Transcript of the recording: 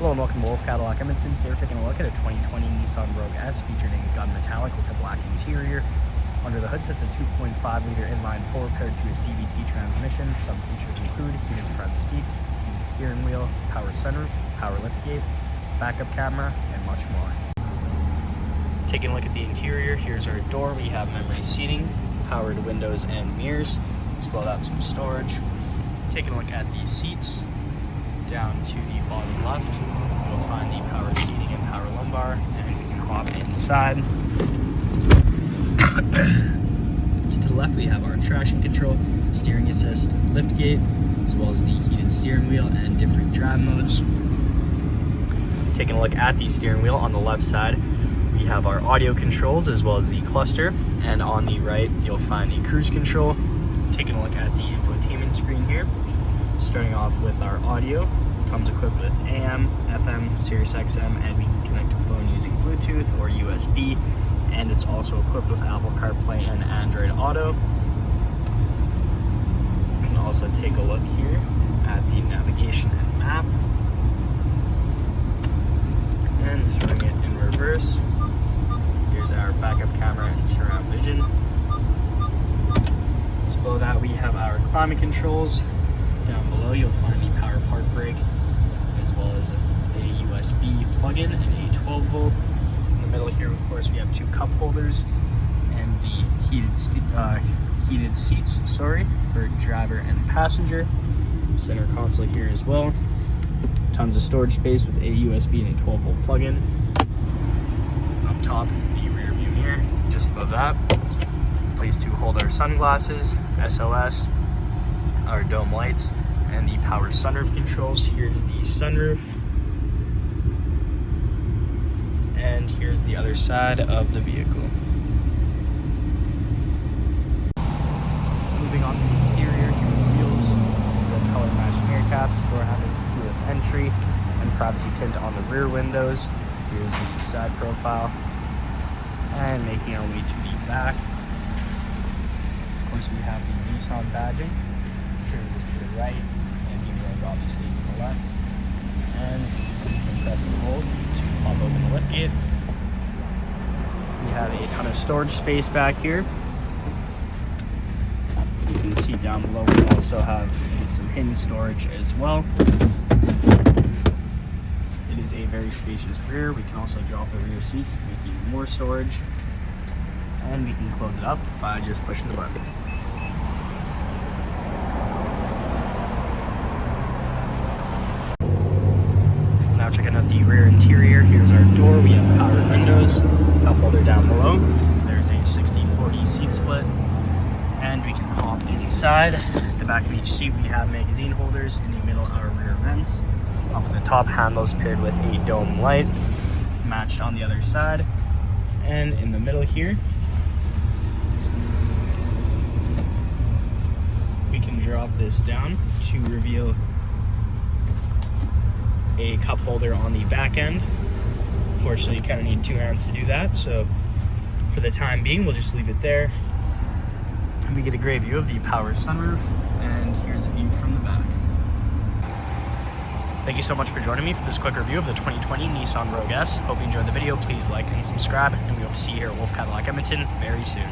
Hello and welcome to Wolfe Cadillac Edmonton. Today we're taking a look at a 2020 Nissan Rogue S featured in gun metallic with a black interior. Under the hood sits a 2.5-liter inline four paired to a CVT transmission. Some features include heated front seats, heated steering wheel, power sunroof, power liftgate, backup camera, and much more. Taking a look at the interior, here's our door. We have memory seating, powered windows and mirrors, as well as some storage. Taking a look at the seats, down to the bottom left, you'll find the power seating and power lumbar, and we can hop inside. Just to the left, we have our traction control, steering assist, lift gate, as well as the heated steering wheel and different drive modes. Taking a look at the steering wheel on the left side, we have our audio controls as well as the cluster, and on the right, you'll find the cruise control. Taking a look at the infotainment screen here, starting off with our audio. Comes equipped with AM, FM, Sirius XM, and we can connect a phone using Bluetooth or USB, and it's also equipped with Apple CarPlay and Android Auto. You can also take a look here at the navigation and map, and throwing it in reverse, here's our backup camera and surround vision. Just below that, we have our climate controls. Down below, you'll find the power park brake, as well as a USB plug-in and a 12-volt. In the middle here, of course, we have two cup holders and the heated seats, for driver and passenger. Center console here as well. Tons of storage space with a USB and a 12-volt plug-in. Up top, the rear view mirror, just above that. Place to hold our sunglasses, SOS, our dome lights, and the power sunroof controls. Here's the sunroof, and here's the other side of the vehicle. Moving on to the exterior, here's the wheels, the color matched mirror caps, door handle, keyless entry, and privacy tint on the rear windows. Here's the side profile, and making our way to the back. Of course, we have the Nissan badging, just to the right, and the road obviously to the left. And you can press and hold to pop open the lift gate. We have a ton of storage space back here. You can see down below we also have some hidden storage as well. It is a very spacious rear. We can also drop the rear seats, making more storage. And we can close it up by just pushing the button. Now checking out the rear interior, here's our door. We have powered windows, cup holder down below. There's a 60/40 seat split, and we can hop inside. At the back of each seat, we have magazine holders. In the middle, our rear vents. Up at the top, handles paired with a dome light, matched on the other side. And in the middle here, we can drop this down to reveal a cup holder on the back end. Unfortunately, you kind of need two hands to do that, so for the time being, we'll just leave it there. And we get a great view of the power sunroof, and here's a view from the back. Thank you so much for joining me for this quick review of the 2020 Nissan Rogue S. Hope you enjoyed the video. Please like and subscribe, and we hope to see you here at Wolfe Cadillac Edmonton very soon.